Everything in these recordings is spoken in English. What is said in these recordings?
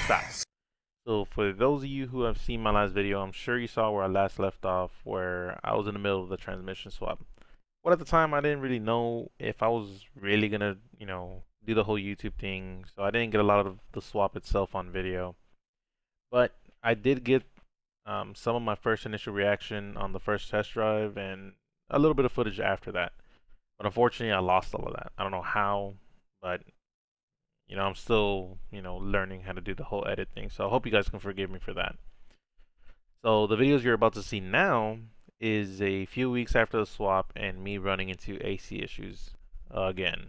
stop. So for those of you who have seen my last video, I'm sure you saw where I last left off, where I was in the middle of the transmission swap. But at the time, I didn't really know if I was really gonna, do the whole YouTube thing, so I didn't get a lot of the swap itself on video. But I did get some of my first initial reaction on the first test drive and a little bit of footage after that. But unfortunately, I lost all of that. I don't know how, but I'm still, learning how to do the whole edit thing. So I hope you guys can forgive me for that. So the videos you're about to see now is a few weeks after the swap and me running into AC issues again.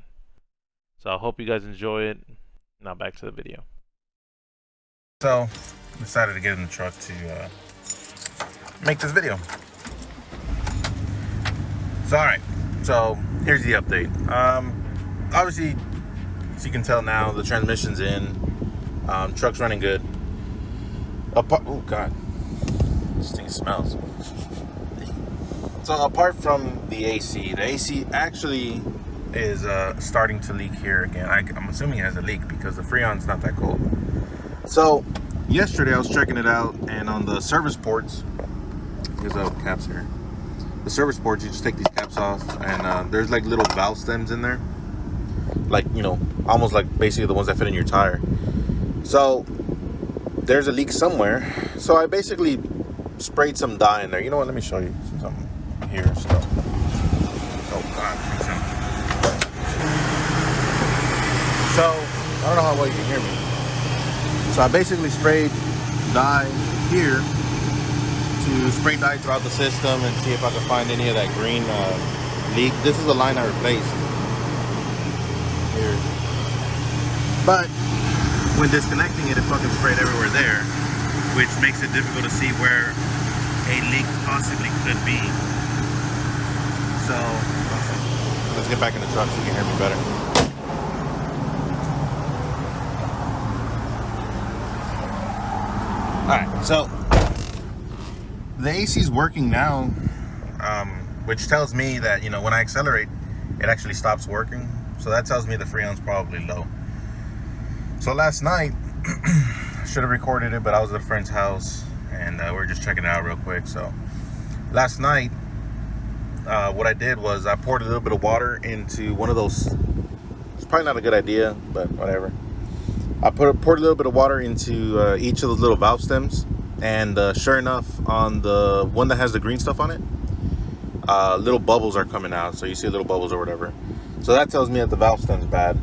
So I hope you guys enjoy it. Now back to the video. So, decided to get in the truck to make this video. So, alright. So, here's the update. Obviously, as you can tell now, the transmission's in. Truck's running good. Oh, God. This thing smells. So, apart from the AC actually is starting to leak here again. I'm assuming it has a leak because the Freon's not that cold. So, yesterday I was checking it out, and on the service ports, here's the caps here. The service ports, you just take these caps off, and there's like little valve stems in there. Like, almost like basically the ones that fit in your tire. So, there's a leak somewhere. So, I basically sprayed some dye in there. You know what? Let me show you something here. Stuff. Oh, God. So, I don't know how well you can hear me. So I basically sprayed dye here to spray dye throughout the system and see if I could find any of that green leak. This is the line I replaced here. But when disconnecting it, it fucking sprayed everywhere there, which makes it difficult to see where a leak possibly could be. So let's get back in the truck so you can hear me better. Alright, so the AC is working now, which tells me that, when I accelerate, it actually stops working. So that tells me the Freon's probably low. So last night, should have recorded it, but I was at a friend's house, and we were just checking it out real quick. So last night, what I did was I poured a little bit of water into one of those. It's probably not a good idea, but whatever. I poured a little bit of water into each of those little valve stems, and sure enough, on the one that has the green stuff on it, little bubbles are coming out. So you see little bubbles or whatever. So that tells me that the valve stem's bad.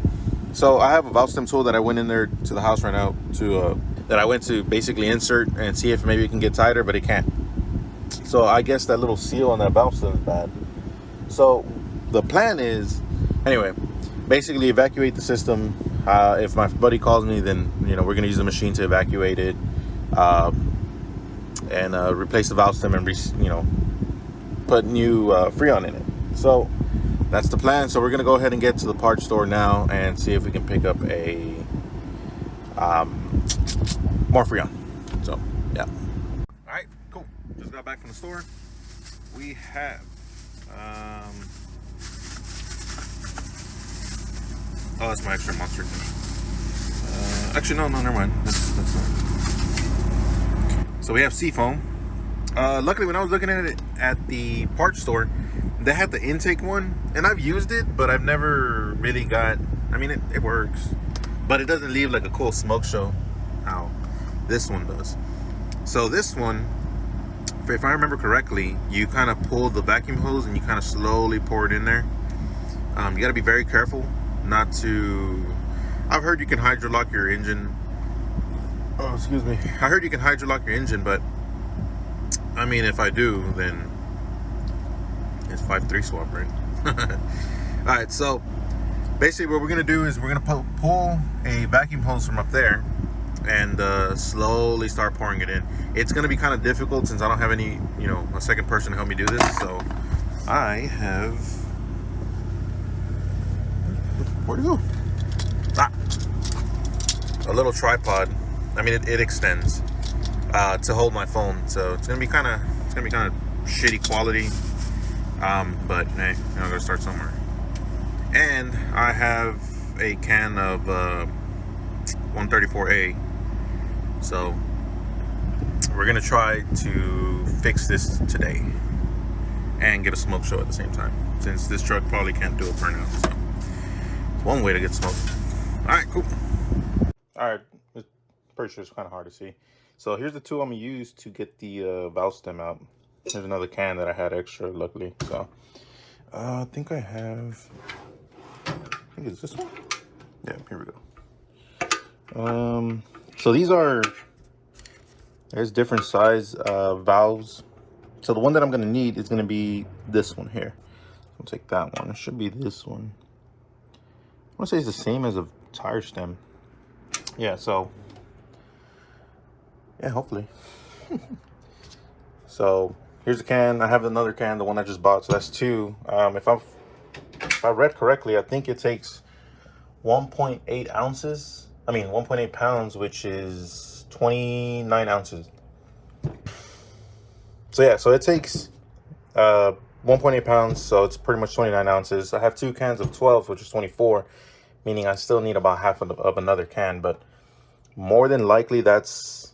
So I have a valve stem tool that I went in there to the house right now that I went to basically insert and see if maybe it can get tighter, but it can't. So I guess that little seal on that valve stem is bad. So the plan is, anyway, basically evacuate the system. If my buddy calls me, then we're gonna use the machine to evacuate it, and replace the valve stem and put new Freon in it. So that's the plan. So we're gonna go ahead and get to the parts store now and see if we can pick up a more Freon. So yeah. All right, cool. Just got back from the store. We have oh, that's my extra monster thing. Actually, no, never mind. That's not. So we have Seafoam. Luckily, when I was looking at it at the parts store, they had the intake one, and I've used it, but I've never really got. I mean, it works, but it doesn't leave like a cool smoke show how this one does. So this one, if I remember correctly, you kind of pull the vacuum hose and you kind of slowly pour it in there. You got to be very careful not to. I've heard you can hydrolock your engine. Oh, excuse me. I heard you can hydrolock your engine, but I mean, if I do, then it's 5-3 swap, right? All right. So basically, what we're gonna do is we're gonna pull a vacuum hose from up there and slowly start pouring it in. It's gonna be kind of difficult since I don't have any, a second person to help me do this. So I have. Where'd it go? A little tripod. I mean, it extends to hold my phone, so it's gonna be kind of shitty quality. But hey, I'm gonna start somewhere. And I have a can of 134A So we're gonna try to fix this today and get a smoke show at the same time, since this truck probably can't do a burnout. So it's one way to get smoke. All right, cool. All right, it's pretty sure it's kind of hard to see. So here's the tool I'm gonna use to get the valve stem out. There's another can that I had extra, luckily. So I think I have. I think it's this one. Yeah, here we go. So these are. There's different size valves. So the one that I'm gonna need is gonna be this one here. I'll take that one. It should be this one. I wanna say it's the same as a tire stem. Yeah, so yeah, hopefully. So here's the can. I have another can, the one I just bought, so that's two. If I read correctly, I think it takes 1.8 ounces. I mean 1.8 pounds, which is 29 ounces. So yeah, so it takes 1.8 pounds, so it's pretty much 29 ounces. I have two cans of 12, which is 24, meaning I still need about half of another can, but more than likely that's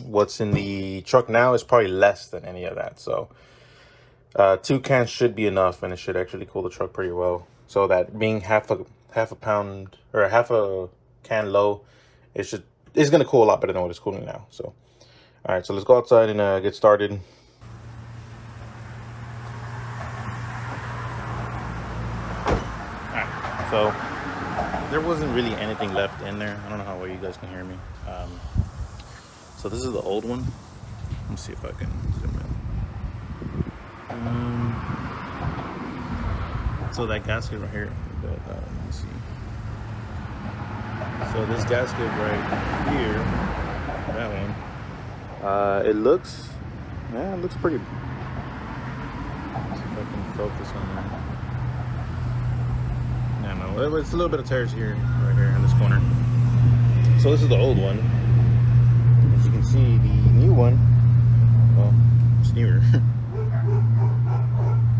what's in the truck now is probably less than any of that. So two cans should be enough, and it should actually cool the truck pretty well. So that being half a pound or half a can low, it's gonna cool a lot better than what it's cooling now. So all right, so let's go outside and get started. All right, so there wasn't really anything left in there. I don't know how well you guys can hear me. So this is the old one. Let me see if I can zoom in. So that gasket right here. Let me see. So this gasket right here, that one. It looks pretty. Let's see if I can focus on that. Yeah, no, it's a little bit of tears here, right here in this corner. So this is the old one. As you can see, the new one, well, it's newer. You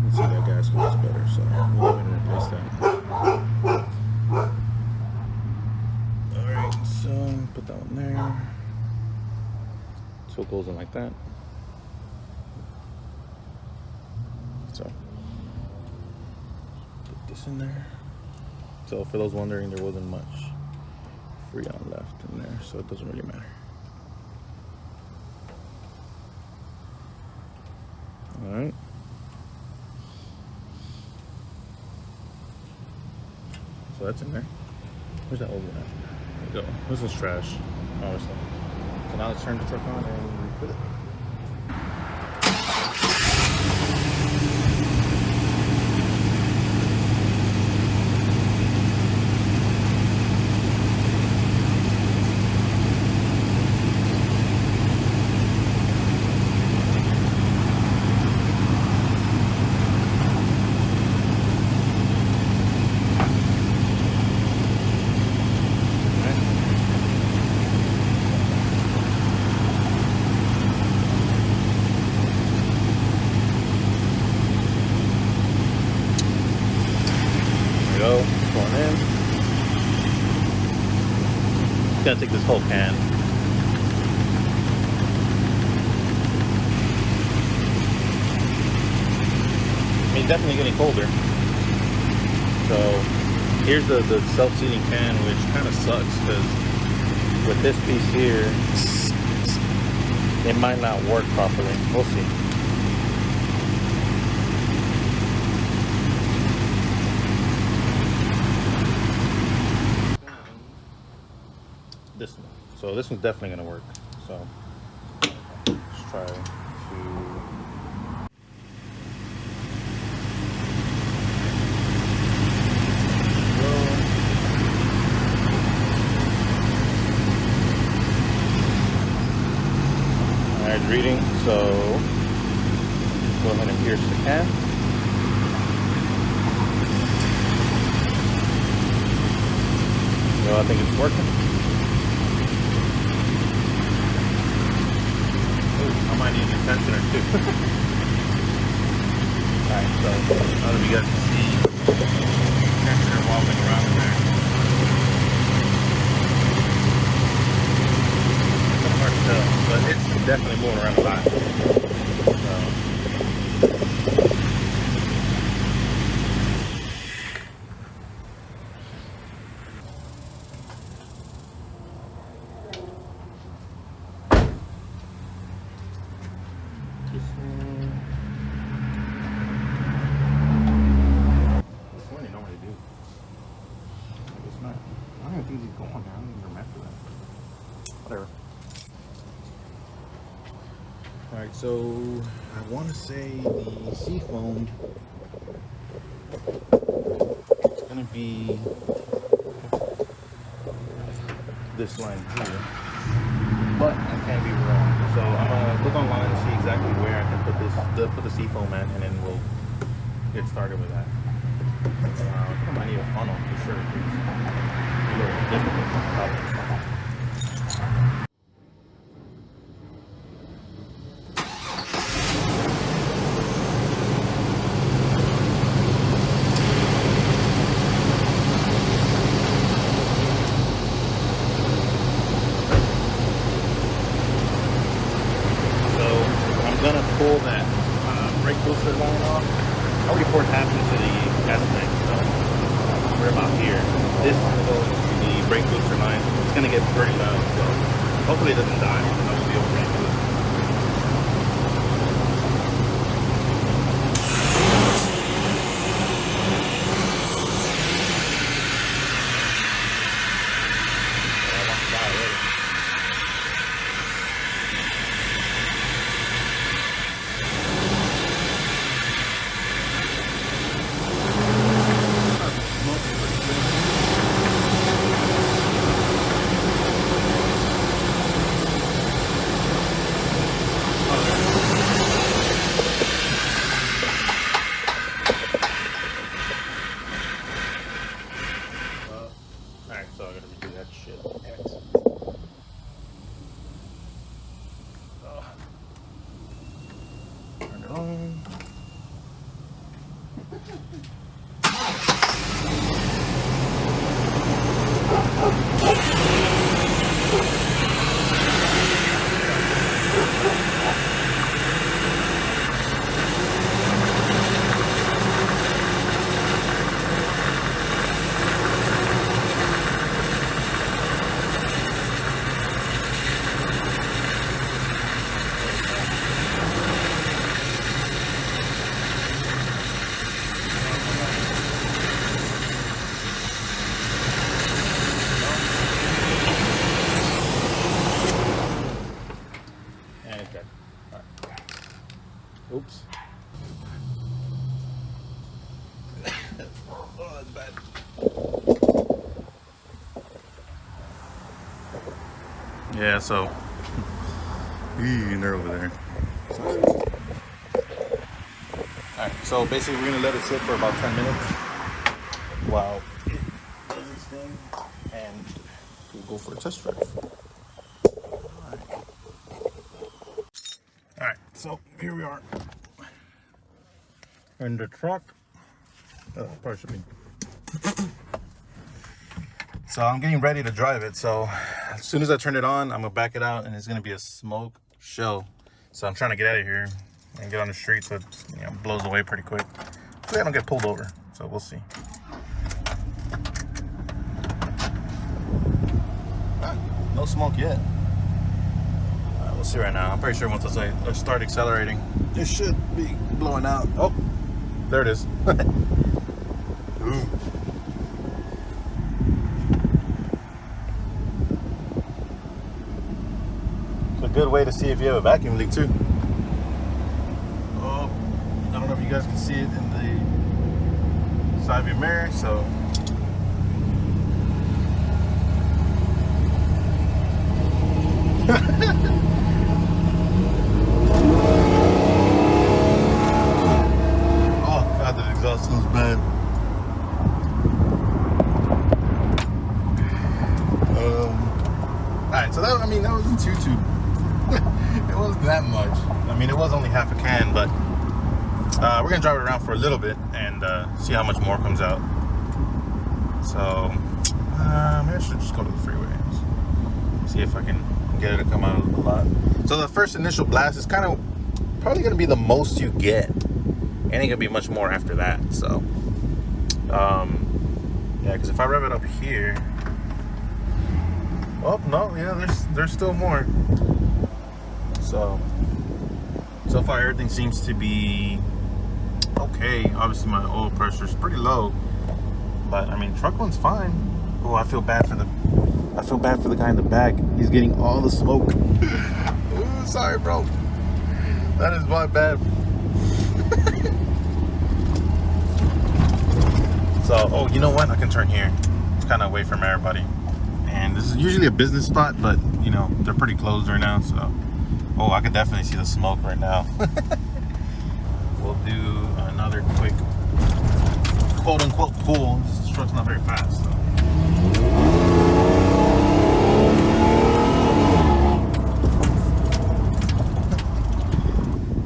can see that gasket is better, so we'll go ahead and replace that. All right, so put that one there. So it goes in like that. So put this in there. So for those wondering, there wasn't much Freon left in there, so it doesn't really matter. All right. So that's in there. Where's that old one at? There we go. This is trash. Oh, it's not. So now let's turn the truck on and refill it. Going in. It's gonna take this whole can. I mean, definitely getting colder. So here's the self-sealing can, which kind of sucks because with this piece here, it might not work properly. We'll see. This one. So this one's definitely gonna work. So let's try to. Alright, reading. So go ahead and pierce the can. So I think it's working. I might need an tensioner too. Alright, so I don't know if you guys can see tensioner wobbling around in there. So, but it's definitely moving around a lot. So, that's what you normally do. It's not. I don't even think he's going now. I don't even remember that. Whatever. Alright, so I want to say the Seafoam is going to be this line here, but I can't be wrong. So I'm going to look online and see exactly where I can put the Seafoam at, and then we'll get started with that. I think I might need a funnel for sure. It's a little difficult. Gonna pull that brake booster line off. I already poured half into the gas tank, so we're about here. This goes to the brake booster line. It's gonna get pretty loud, so hopefully it doesn't die, and I will be able to handle it. Alright, so I gotta redo that shit. Turn it on. Oops. Oh, that's bad. Yeah, so they're over there. Alright, so basically we're gonna let it sit for about 10 minutes while it does its thing, and we'll go for a test drive. Alright, so here we are in the truck. Probably should be. So I'm getting ready to drive it. So as soon as I turn it on, I'm gonna back it out, and it's gonna be a smoke show. So I'm trying to get out of here and get on the street so it blows away pretty quick. Hopefully I don't get pulled over. So we'll see. No smoke yet. We'll see right now. I'm pretty sure once I start accelerating, it should be blowing out. Oh, there it is. Ooh. It's a good way to see if you have a vacuum leak too. Oh, I don't know if you guys can see it in the side of your mirror, so. Oh God, the exhaust smells bad. Alright, so that wasn't too it wasn't that much. I mean, it was only half a can, but we're gonna drive it around for a little bit and see how much more comes out. So maybe I should just go to the freeway. See if I can get it to come out a lot. So the first initial blast is kind of probably going to be the most you get. It ain't going to be much more after that. So, yeah, because if I rev it up here, oh no, yeah, there's still more. So far everything seems to be okay. Obviously my oil pressure is pretty low, but I mean truck one's fine. Oh, I feel bad for the guy in the back. He's getting all the smoke. Ooh, sorry, bro. That is my bad. So, oh, you know what? I can turn here, kind of away from everybody. And this is usually a business spot, but you know they're pretty closed right now. So, oh, I can definitely see the smoke right now. We'll do another quick, quote unquote, pull. This truck's not very fast, so.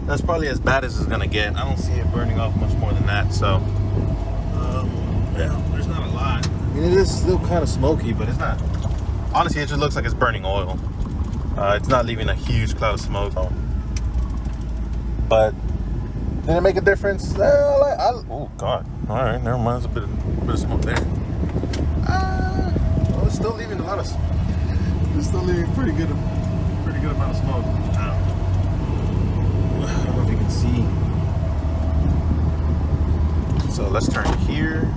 That's probably as bad as it's gonna get. I don't see it burning off much more than that. So, yeah, there's not a lot. I mean, it is still kind of smoky, but it's not. Honestly, it just looks like it's burning oil. It's not leaving a huge cloud of smoke. But did it make a difference? Oh God! All right, never mind. There's a bit of smoke there. Well, it's still leaving a lot of. It's still leaving pretty good amount of smoke. I don't know if you can see. So let's turn here.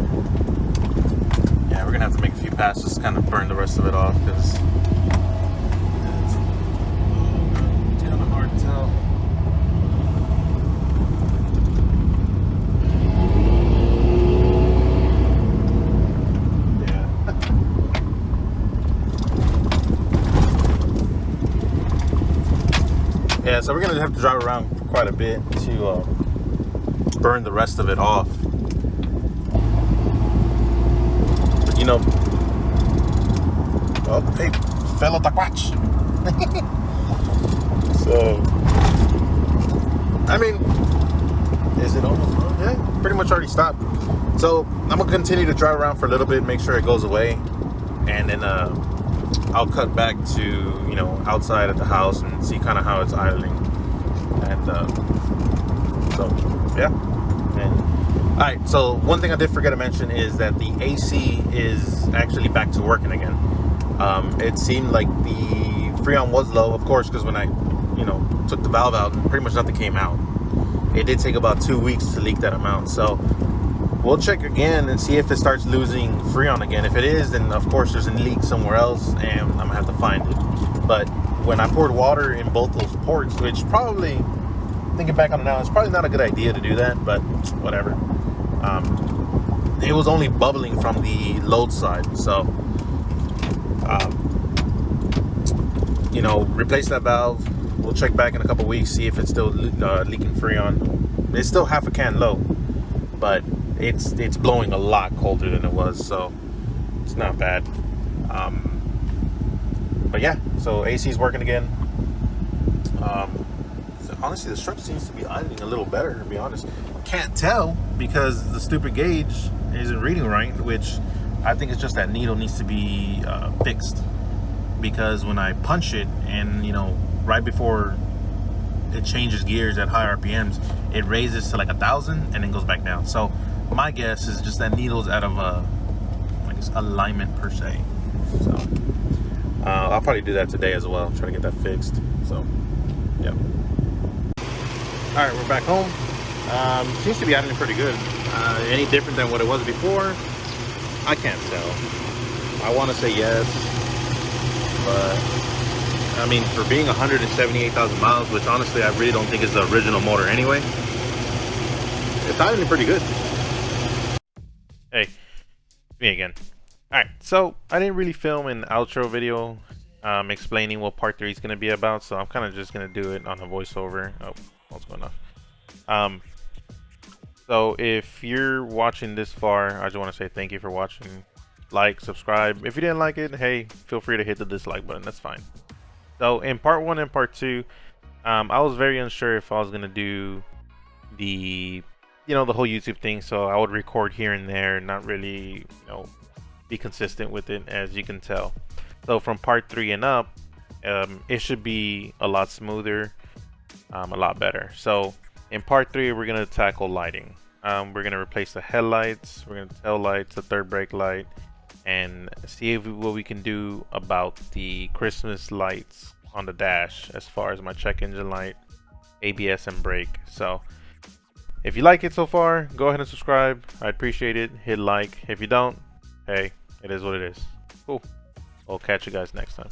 Yeah, we're gonna have to make a few passes, kind of burn the rest of it off because it's kind of hard to tell. Yeah, so we're gonna have to drive around for quite a bit to burn the rest of it off. But, you know, oh, hey, fellow taquach. So, I mean, is it almost done? Yeah, pretty much already stopped. So I'm gonna continue to drive around for a little bit, make sure it goes away, and then I'll cut back to, you know, outside at the house and see kind of how it's idling. And so, yeah. And all right, so one thing I did forget to mention is that the AC is actually back to working again. It seemed like the Freon was low, of course, because when I, you know, took the valve out, pretty much nothing came out. It did take about 2 weeks to leak that amount. So we'll check again and see if it starts losing Freon again. If it is, then of course there's a leak somewhere else and I'm gonna have to find it. But when I poured water in both those ports, which probably, thinking back on it now, it's probably not a good idea to do that, but whatever. It was only bubbling from the load side. So, you know, replace that valve. We'll check back in a couple weeks, see if it's still leaking Freon. It's still half a can low, but it's blowing a lot colder than it was, so it's not bad. But yeah, so AC is working again. So honestly, the truck seems to be idling a little better, to be honest. Can't tell because the stupid gauge isn't reading right, which I think it's just that needle needs to be fixed. Because when I punch it, and you know, right before it changes gears at high RPMs, it raises to like 1,000 and then goes back down. So my guess is just that needle's out of I guess alignment per se. So I'll probably do that today as well, try to get that fixed. So yeah. All right, we're back home. Seems to be idling pretty good. Any different than what it was before? I can't tell. I want to say yes, but I mean, for being 178,000 miles, which honestly I really don't think is the original motor anyway, it's idling pretty good. Hey, me again. Alright, so I didn't really film an outro video explaining what part 3 is going to be about, so I'm kind of just going to do it on a voiceover. Oh, what's going on? So if you're watching this far, I just want to say thank you for watching. Like, subscribe. If you didn't like it, hey, feel free to hit the dislike button. That's fine. So in part 1 and part 2, I was very unsure if I was going to do the, you know, the whole YouTube thing. So I would record here and there, not really, you know, be consistent with it, as you can tell. So from part 3 and up, it should be a lot smoother, a lot better. So in part 3, we're gonna tackle lighting. We're gonna replace the headlights, we're gonna tail lights, the third brake light, and see what we can do about the Christmas lights on the dash as far as my check engine light, ABS, and brake. So if you like it so far, go ahead and subscribe. I appreciate it. Hit like. If you don't, hey, it is what it is. Cool. I'll catch you guys next time.